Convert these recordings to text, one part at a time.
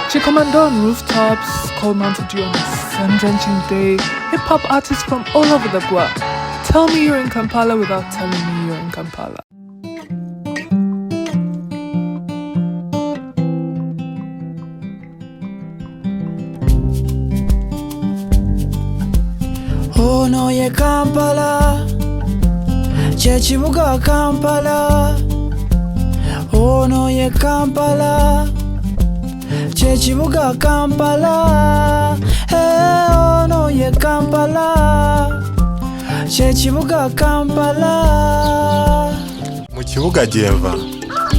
Chickamauga on rooftops, cold Mountain Dew on a sun-drenching day, hip-hop artists from all over the world. Tell me you're in Kampala without telling me you're in Kampala. Oh no, ye Kampala, Chechibuga Kampala. Oh no, ye Kampala, Chechibuga Kampala. Hey, oh no, ye Kampala, Chechibuga Kampala. Mukibuga jeva,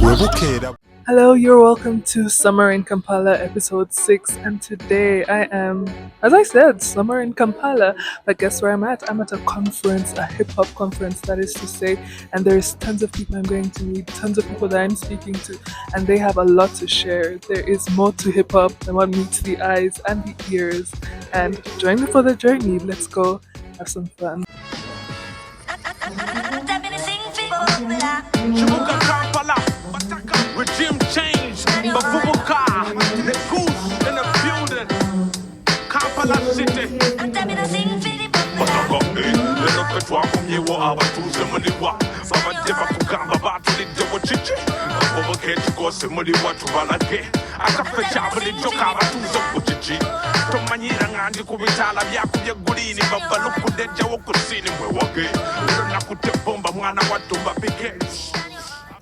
webukera. Hello, you're welcome to Summer in Kampala episode 6, and today I am, as I said, Summer in Kampala. But guess where I'm at? I'm at a conference, a hip-hop conference, that is to say, and there's tons of people I'm going to meet, tons of people that I'm speaking to, and they have a lot to share. There is more to hip-hop than what meets the eyes and the ears, and join me for the journey. Let's go have some fun. Regime change, Bavubuka, the goose in the building, Kampala city.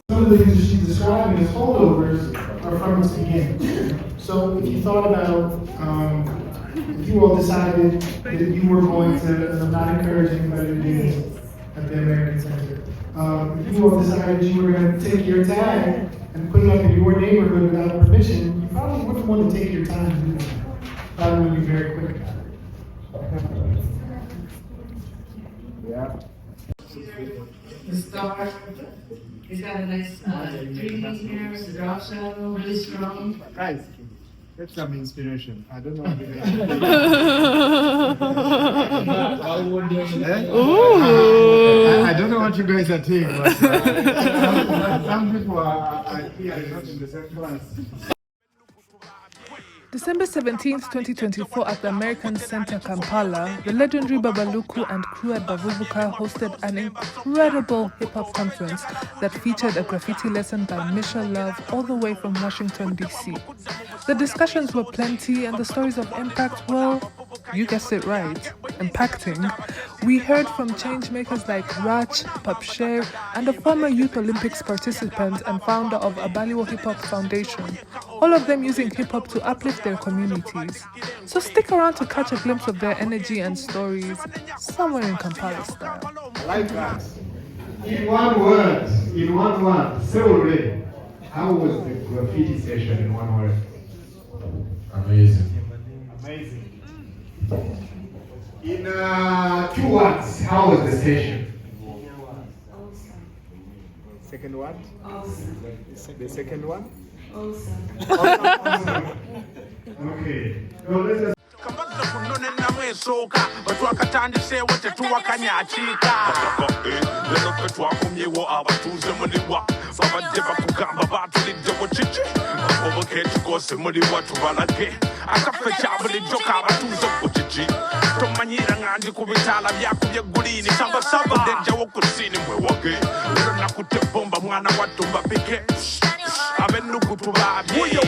Some of the things that she's describing as holdovers are from its beginning. So if you thought about, if you all decided that you were going to, and I'm not encouraging anybody to do this at the American Center, if you all decided you were going to take your tag and put it up in your neighborhood without permission, you probably wouldn't want to take your time to do that. Probably would be very quick about it. Yeah. The star, it's got a nice green here, it's a drop shadow, really strong. Guys, get some inspiration. I don't know. I don't know what you guys are taking, but some people are here not in the same class. December 17th, 2024 at the American Center Kampala, the legendary Bavubuka and crew at Bavubuka hosted an incredible hip-hop conference that featured a graffiti lesson by Misha Love all the way from Washington, D.C. The discussions were plenty and the stories of impact, well, you guessed it right, impacting. We heard from change makers like Rach, Papsher, and a former Youth Olympics participant and founder of Bavubuka Hip Hop Foundation, all of them using hip-hop to uplift their communities. So stick around to catch a glimpse of their energy and stories, somewhere in Kampala style. I like that. In one word, Seoul, how was the graffiti session in one word? Amazing. Amazing. In 2 words, how was the session? Second one? Awesome. The second one? Awesome. Okay. Well, let us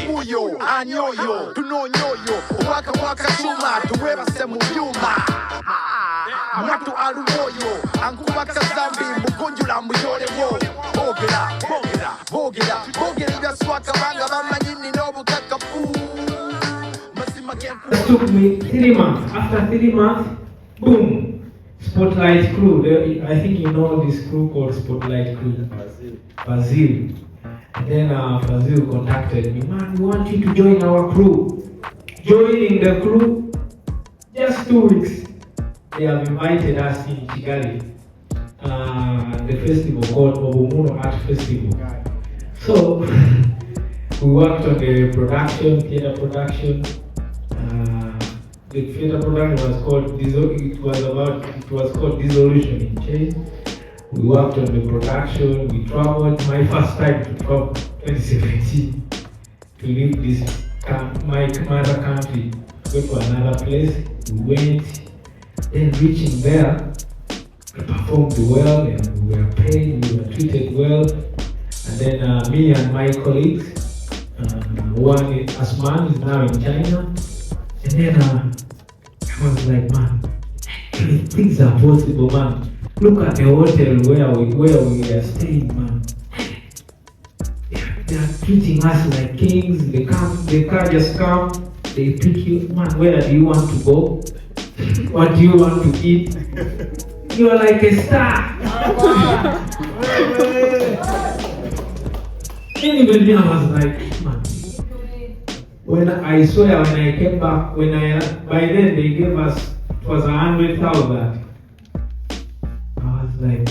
Buyo, anyoyo, tunonyoyo, waka chuma, tuwebase mu byuma. Matu alumoyo, ankubaka zambi, mukunjula muyolewo. Bogera, ibyaswaka banga bamanyini n'obukakafu. It took me 3 months. After 3 months, boom, Spotlight Crew. I think you know this crew called Spotlight Crew. Brazil. And then Brazil contacted me, man, we want you to join our crew. Joining the crew, just 2 weeks, they have invited us in Kigali, the festival called Obomuno Art Festival. So we worked on the production, theater production. The theater production was called Dissolution in Change. We worked on the production, we traveled, my first time to travel 2017 to live this my mother country, go to another place. We went, then reaching there, we performed well and we were paid, we were treated well. And then me and my colleagues, one in Asman is now in China. And then I was like, man, things are possible, man. Look at the hotel where we are staying, man. They are treating us like kings. They car just come, they pick you, man, where do you want to go? What do you want to eat? You are like a star. Even me, I was like, man. When I came back, by then they gave us, it was 100,000. I was like,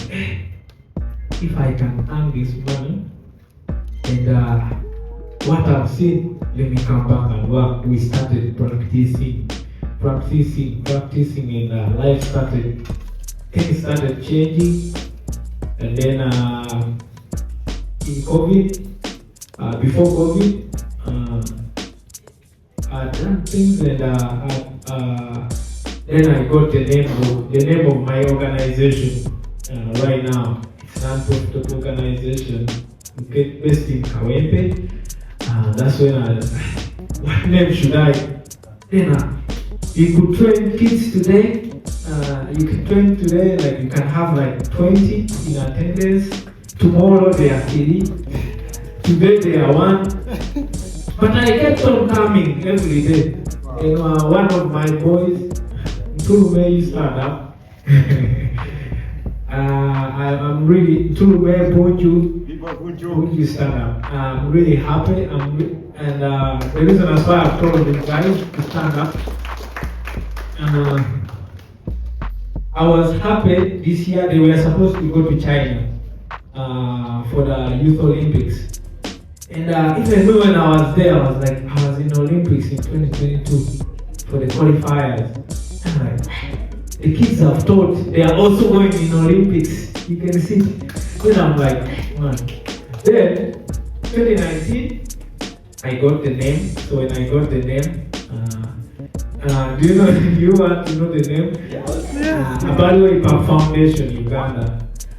if I can earn this money, and what I've seen, let me come back and work. We started practicing, and life started, things started changing. And then in COVID, before COVID, I done things, and then I got the name of my organization. Right now, it's an untold organization based in Kawempe. That's when what name should I? Then you could train kids today. You can train today, like you can have like 20 in attendance. Tomorrow they are 3. Today they are 1. But I kept on coming every day. And one of my boys, Tulume, you stand up. I'm really, Tulume, Bonju stand up. I'm really happy. And the reason that's why I've told the guys to stand up. And I was happy this year. They were supposed to go to China for the Youth Olympics. And even when I was there, I was like, I was in Olympics in 2022 for the qualifiers. And like, the kids have thought they are also going in Olympics. You can see. Then I'm like, man. Then 2019, I got the name. So when I got the name, do you want to know the name? Abalio Hip Hop Foundation, Uganda.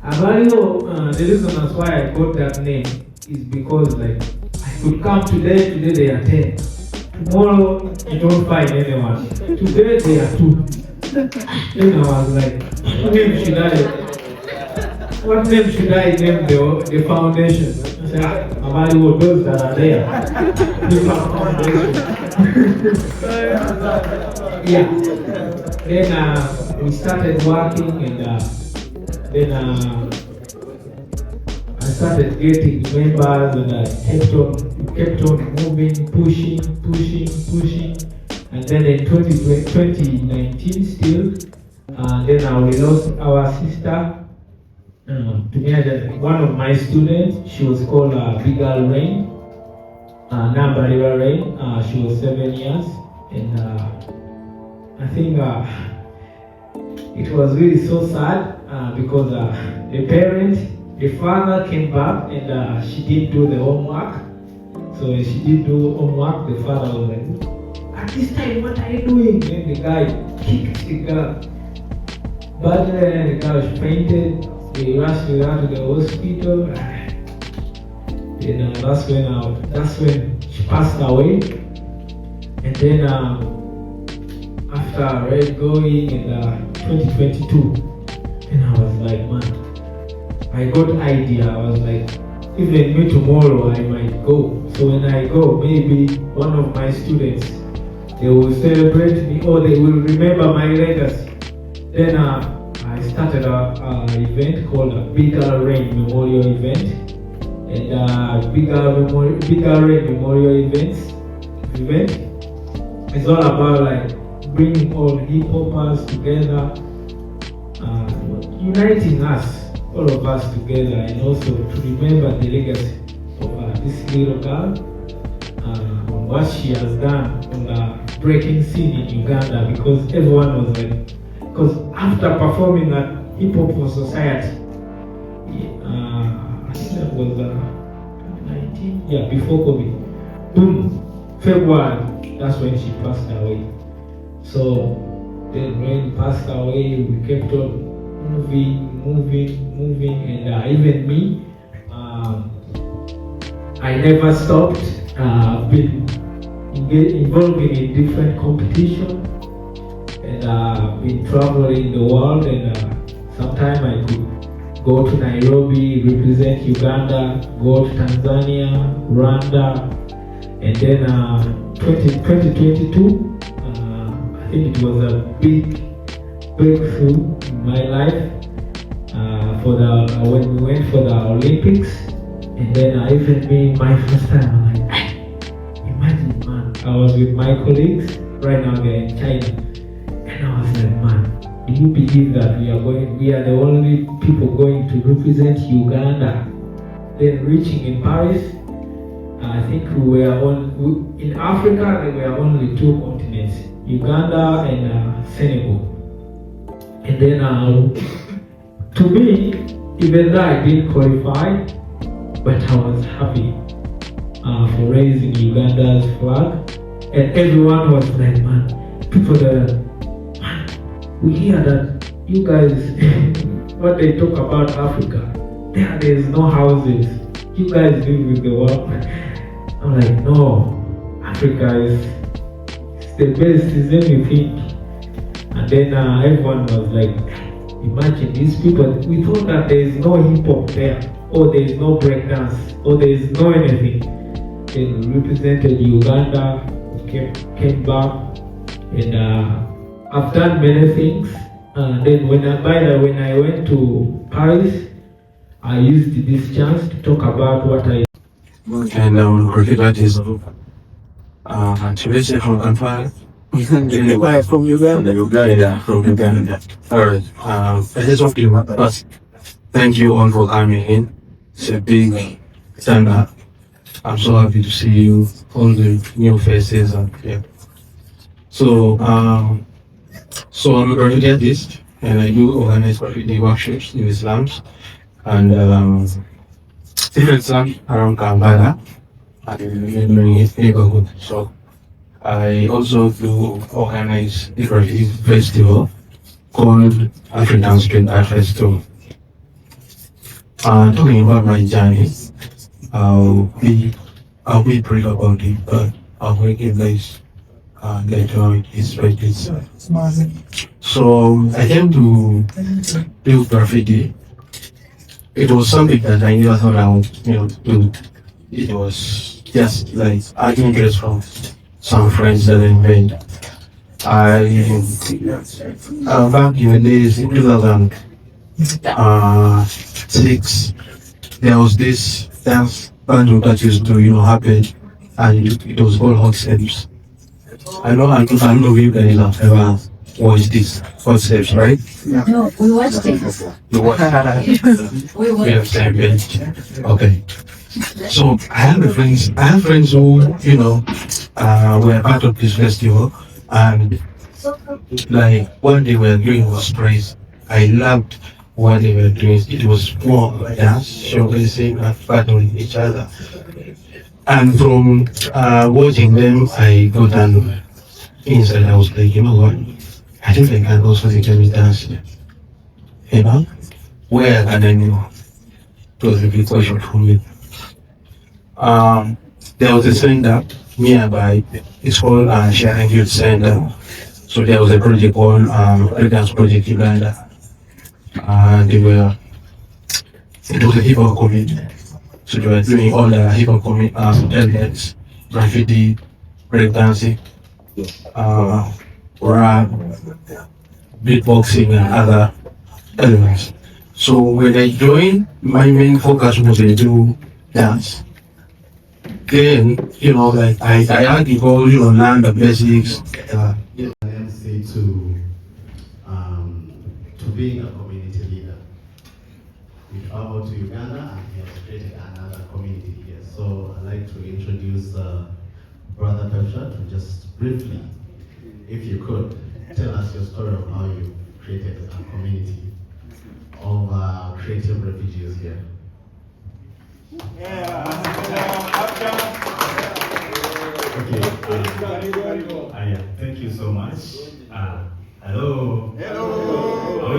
Abalio, the reason that's why I got that name is because like I could come today they are 10. Tomorrow you don't find anyone. Today they are 2. Then I was like, what name should I name the foundation? I said, Abalio, those that are there. Hip Hop Foundation. Yeah. Then we started working, and then I started getting members, and I kept on moving, pushing. And then in 2019 still, then we lost our sister. To me, one of my students, she was called Big Girl Rain, Nambariwa Rain. She was 7 years, and I think it was really so sad because the father came back, and she didn't do the homework. So when she didn't do homework, the father was like, at this time, what are you doing? Then the guy kicked the girl. But then the girl fainted. They rushed her to the hospital. Then that's when she passed away. And then after Red going in 2022, and I was like, man, I got idea. I was like, even me tomorrow I might go. So when I go, maybe one of my students, they will celebrate me or they will remember my legacy. Then I started an event called Big Girl Rain Memorial Event. And Big Girl Rain Memorial event is all about like bringing all hip hoppers together, uniting us, all of us together, and also to remember the legacy of this little girl, what she has done on the breaking scene in Uganda, because everyone was like, because after performing at Hip Hop for Society, I think that was 19, before COVID, boom, February, that's when she passed away. So then when she passed away, we kept on moving, and even me, I never stopped. Been involved in different competition, and been traveling the world, and sometimes I could go to Nairobi, represent Uganda, go to Tanzania, Rwanda, and then 2022, I think it was a big breakthrough in my life when we went for the Olympics, and then even me, my first time, I'm like, imagine, man, I was with my colleagues, right now they're in China, and I was like, man, do you believe that we are the only people going to represent Uganda? Then reaching in Paris, I think in Africa there were only 2 continents, Uganda and Senegal. And then to me, even though I didn't qualify, but I was happy for raising Uganda's flag. And everyone was like, man, people man, we hear that you guys, what they talk about Africa, there's no houses. You guys live with the world. I'm like, no, Africa is the best, is anything. And then everyone was like, imagine these people, we thought that there is no hip hop there, or there is no breakdance, or there is no anything. Then we represented Uganda, came back, and I've done many things. Then when I went to Paris, I used this chance to talk about what I. And Graffiti artist, Chibese from Kampala. From Uganda. Yeah, from Uganda. Alright. I just want to first thank you all for coming in. It's a big stand up. I'm so happy to see you, all the new faces, and yeah. So I'm a graffiti artist, and I do organize graffiti workshops in the slums and different slums around Kampala and in the neighborhood. So I also do organize a graffiti festival called African Street Art Festival. Talking about my journey, I'll be brief about it, but I'll make it nice later on. It's right. So I came to do graffiti. It was something that I never thought I would do. It was just like I interest from some friends that I made. Back in the days in 2006, there was this dance band that used to happen, and it was called Hot Steps. I know if you guys have ever watched this Hot Steps, right? No, we watched it. You watched it? We watched it. Okay. So I have friends who were part of this festival, and like what they were doing was praise. I loved what they were doing. It was more of a dance, showcasing and battling each other. And from watching them, I got an inside. I was like, you know what? I think I can also become a dancer. Where can I know? It was a big question for me. There was a center nearby. It's called Refugee Youth Talent. So there was a project called Dance Project Uganda. It was a hip hop community. So they were doing all the hip hop elements, graffiti, breakdancing, rap, beatboxing, and other elements. So when I joined, my main focus was to do dance. Then, I had to go, learn the basics. MC to being a community leader. We traveled to Uganda and he has created another community here. So I'd like to introduce Brother Papsher to just briefly, if you could, tell us your story of how you created a community of creative refugees here. Okay.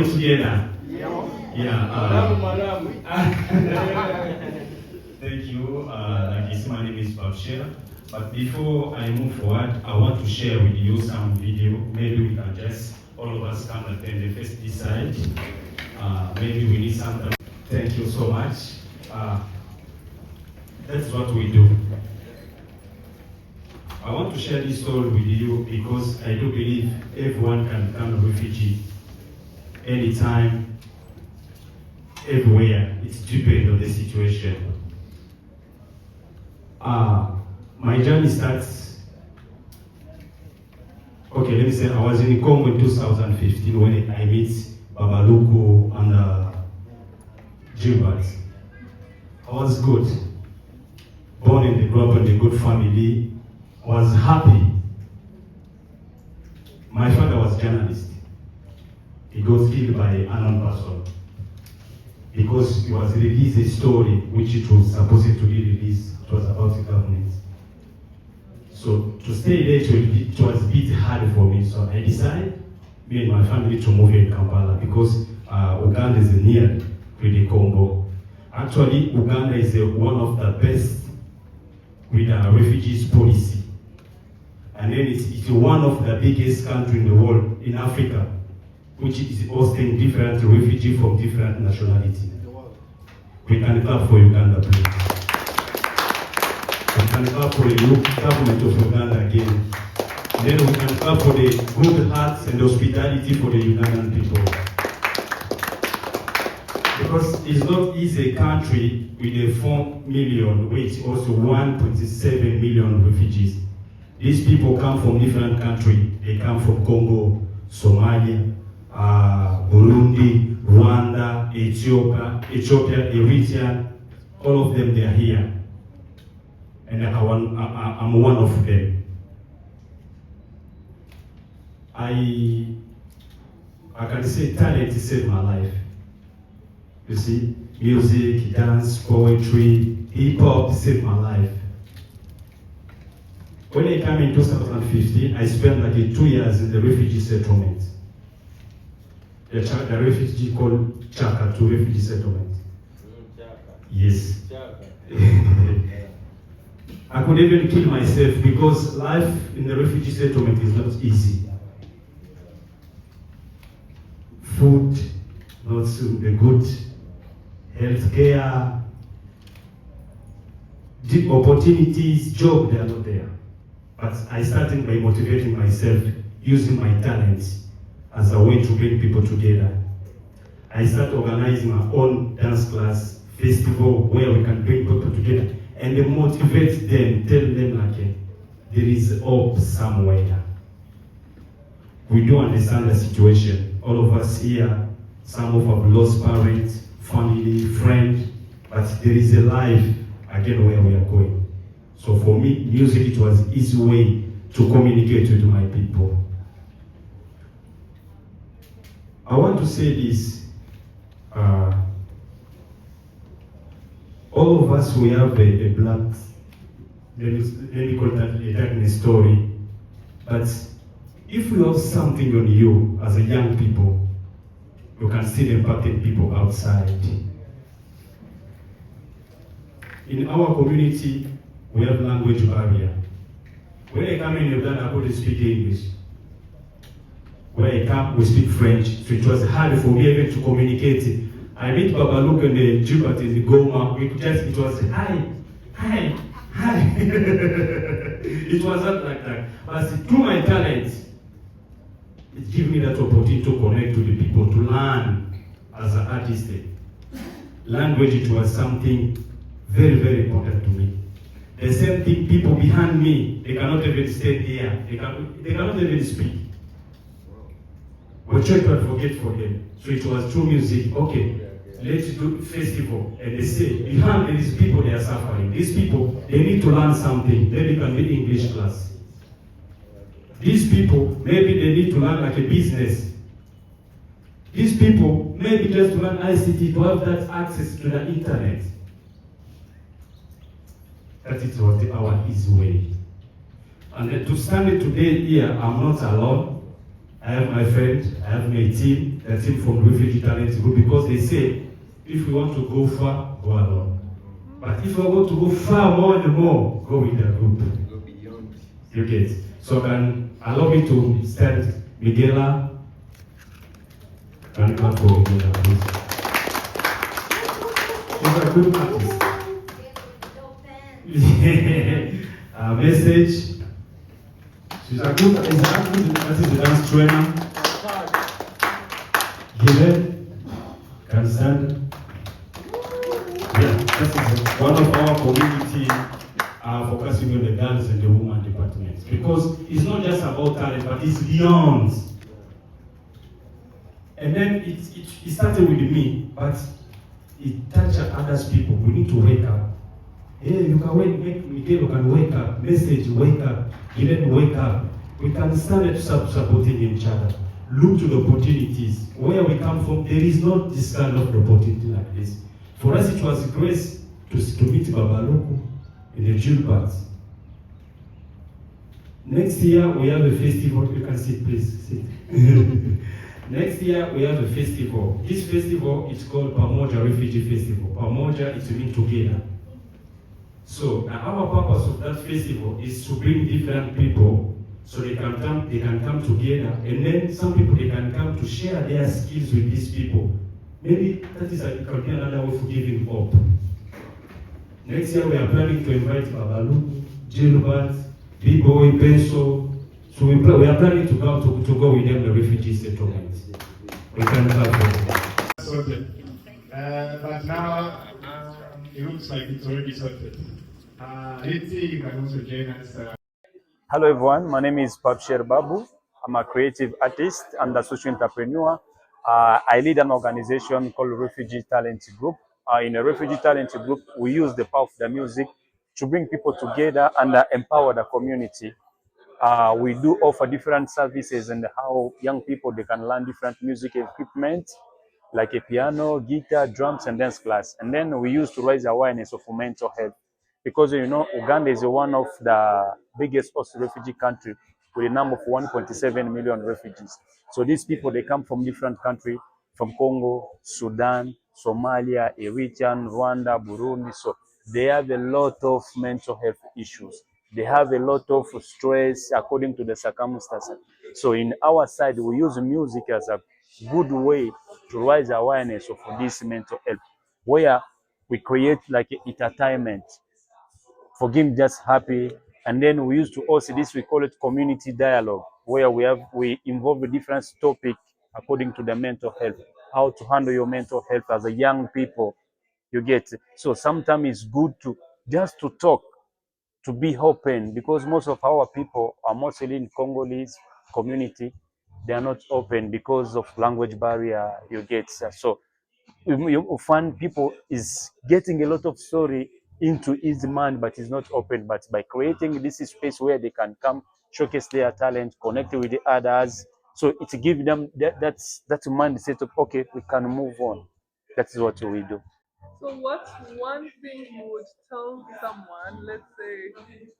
we together? Yeah. Thank you. My name is Papsher. But before I move forward, I want to share with you some video. Maybe we can just all of us come and the first decide. Maybe we need something. Thank you so much. That's what we do. I want to share this story with you because I do believe everyone can become a refugee anytime, everywhere. It depends on the situation. My journey starts, okay, let me say I was in Congo in 2015 when I met Bavubuka and Gilbert. I was good. Born and grew up in a good family. I was happy. My father was a journalist. He got killed by an unknown person because he was released a story which it was supposed to be released. It was about the government. So to stay there, it was a bit hard for me. So I decided, me and my family, to move here in Kampala because Uganda is near to the Congo. Actually, Uganda is one of the best with a refugees policy. And then it's one of the biggest countries in the world, in Africa, which is hosting different refugees from different nationalities. We can clap for Uganda, please. We can clap for the government of Uganda again. Then we can clap for the good hearts and hospitality for the Ugandan people. Because it's not easy country with a 4 million, which also 1.7 million refugees. These people come from different countries. They come from Congo, Somalia, Burundi, Rwanda, Ethiopia, Eritrea. All of them, they are here. And I'm one of them. I can say talent saved my life. You see, music, dance, poetry, hip hop saved my life. When I came in 2015, I spent like 2 years in the refugee settlement. The refugee called Chaka to refugee settlement. Yes. I could even kill myself because life in the refugee settlement is not easy. Food, not the good, healthcare, deep opportunities, job, they are not there. But I started by motivating myself, using my talents as a way to bring people together. I started organizing my own dance class, festival, where we can bring people together and then motivate them, tell them like, there is hope somewhere. We do understand the situation. All of us here, some of us have lost parents, family, friends, but there is a life again where we are going. So for me, music, it was an easy way to communicate with my people. I want to say this. All of us, we have a black, let me call that a darkness story. But if you have something on you as a young people, you can still impact people outside. In our community, we have language barrier. When I come in Uganda, I couldn't speak English. When I come, we speak French, so it was hard for me even to communicate. I meet Bavubuka and the Gilbert in the Goma. It was hi. It was not like that. But through my talent, it gave me that opportunity to connect to the people, to learn as an artist. Language, it was something very, very important to me. The same thing, people behind me, they cannot even stand here. They cannot even speak. We try to advocate for them. So it was through music. Okay, let's do festival. And they say, behind these people, they are suffering. These people, they need to learn something. Maybe it can be English class. These people, maybe they need to learn like a business. These people, maybe just to learn ICT, to have that access to the internet. That it was our easy way. And to stand today here, I'm not alone. I have my friend, I have my team. the team from Refugee Talent Group, because they say if we want to go far, go alone. But if we want to go far more and more, go with the group. Go beyond. You get. So can allow me to start Miguela. Can you clap for Miguela, please? She's a good artist. Message. She's a good artist, a dance trainer. Given, can stand. Yeah, this is one of our community focusing on the girls and the women departments, because it's not just about talent, but it's beyond. And then it started with me, but it touched others people. We need to wake up. Yeah, you can wake Miguel can wake up. Message, wake up. Given, wake up. We can start supporting each other. Look to the opportunities. Where we come from, there is not this kind of opportunity like this. For us, it was a grace to meet Bavubuka in the Gilberts. Next year, we have a festival. You can sit, please. Sit. Next year, we have a festival. This festival is called Pamoja Refugee Festival. Pamoja is to mean together. So our purpose of that festival is to bring different people so they can come together, and then some people they can come to share their skills with these people. Maybe that is it can be another way for giving hope. Next year we are planning to invite Bavubuka, Gilbert, B-Boy, Peso. So we are planning to go with them the refugee settlement. We can have sorted. But now it looks like it's already sorted. Let's see, you can also join us. Hello everyone, my name is Papsher Babu. I'm a creative artist and a social entrepreneur. I lead an organization called Refugee Talent Group. In a Refugee Talent Group, we use the power of the music to bring people together and empower the community. We do offer different services and how young people they can learn different music equipment like a piano, guitar, drums, and dance class. And then we used to raise awareness of mental health. Because you know, Uganda is one of the biggest post-refugee country with a number of 1.7 million refugees. So these people, they come from different countries, from Congo, Sudan, Somalia, Eritrea, Rwanda, Burundi. So they have a lot of mental health issues. They have a lot of stress according to the circumstances. So in our side, we use music as a good way to raise awareness of this mental health, where we create like entertainment for him just happy. And then we used to also this, we call it community dialogue, where we involve a different topic according to the mental health, how to handle your mental health as a young people. You get. So sometimes it's good to just to talk, to be open, because most of our people are mostly in Congolese community. They are not open because of language barrier. You get. So you find people is getting a lot of story into his mind, but is not open. But by creating this space where they can come, showcase their talent, connect with the others, so it gives them that mindset of okay, we can move on. That is what we do. So, what's one thing you would tell someone, let's say,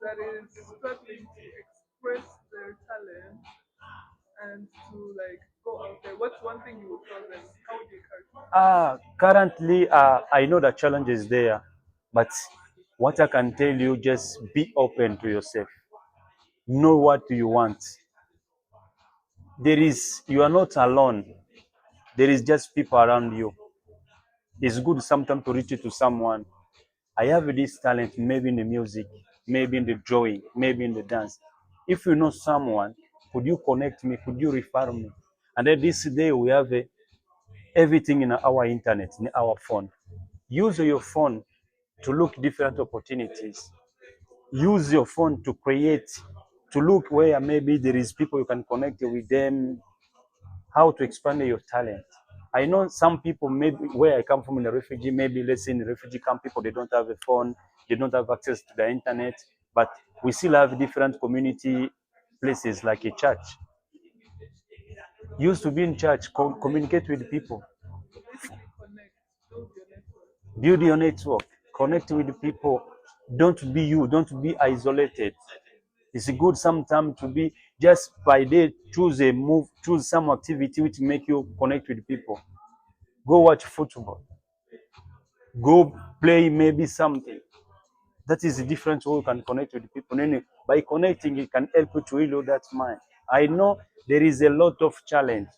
that is struggling to express their talent and to like go out there? What's one thing you would tell them? How would you encourage them? Currently, I know the challenge is there, but what I can tell you, just be open to yourself. Know what you want. You are not alone. There is just people around you. It's good sometimes to reach it to someone. I have this talent, maybe in the music, maybe in the drawing, maybe in the dance. If you know someone, could you connect me? Could you refer me? And then this day we have everything in our internet, in our phone. Use your phone to look different opportunities. Use your phone to create, to look where maybe there is people you can connect with them, how to expand your talent. I know some people, maybe where I come from in the refugee, maybe let's say in the refugee camp, people, they don't have a phone, they don't have access to the internet, but we still have different community places like a church. Used to be in church, communicate with people. Basically, connect, build your network. Build your network, connect with people. Don't be you, don't be isolated. It's good sometimes to be just by day, choose a move, choose some activity which make you connect with people. Go watch football. Go play maybe something. That is a different way you can connect with people. And by connecting, it can help you to heal that mind. I know there is a lot of challenge,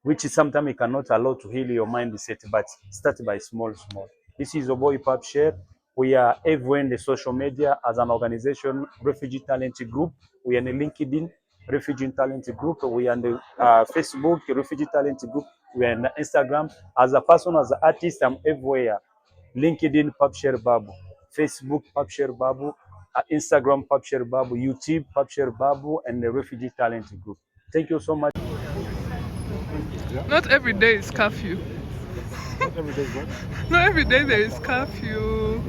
which is sometimes you cannot allow to heal your mindset, but start by small. This is your boy Papsher. We are everywhere in the social media as an organization, Refugee Talent Group. We are in the LinkedIn, Refugee Talent Group. We are in the Facebook, Refugee Talent Group. We are in the Instagram. As a person, as an artist, I'm everywhere. LinkedIn, Papsher Babu. Facebook, Papsher Babu. Instagram, Papsher Babu. YouTube, Papsher Babu. And the Refugee Talent Group. Thank you so much. Not every day is curfew. Not every day there is curfew.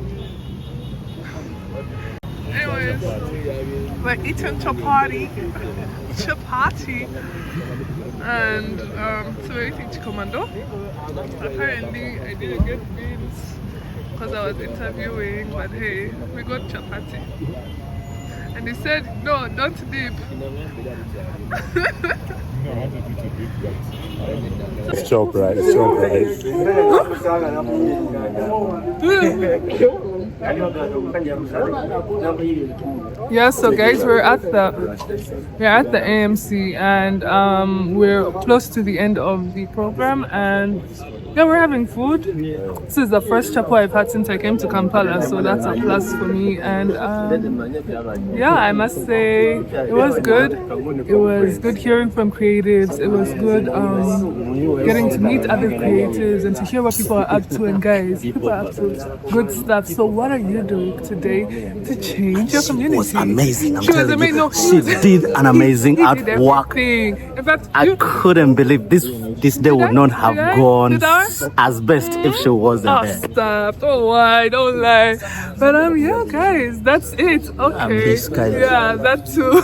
Anyways, we're eating chapati, and so we're eating chikomando. Apparently, I didn't get beans because I was interviewing, but hey, we got chapati. And he said, no, don't dip. It's chop rice, chop rice. Yeah, so guys, we're at the AMC, and we're close to the end of the program, and yeah, we're having food. This is the first chapo I've had since I came to Kampala, so that's a plus for me. And yeah, I must say it was good. It was good hearing from creatives. It was good getting to meet other creatives and to hear what people are up to. And guys, people are up to good stuff. So what are you doing today to change your community? She was amazing. She was amazing. No, she did an amazing artwork. In fact, I couldn't believe this day would not have gone as best if she wasn't there. Stop. Don't lie. Don't lie. But yeah, guys, that's it. Okay. Yeah, that too.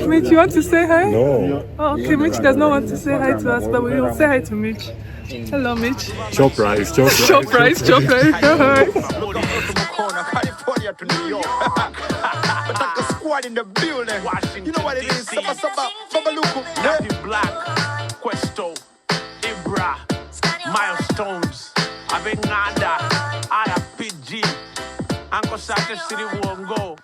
Mitch, you want to say hi? No. Oh, okay, Mitch does not want to say hi to us, but we will say hi to Mitch. Hello, Mitch. Chop rice, chop rice. Chop rice, chop rice. In the building, you know what it is. Bavubuka, Black, Questo, Ibra, Milestones, Avengada, Ada PG, Uncle Saturday City Wongo.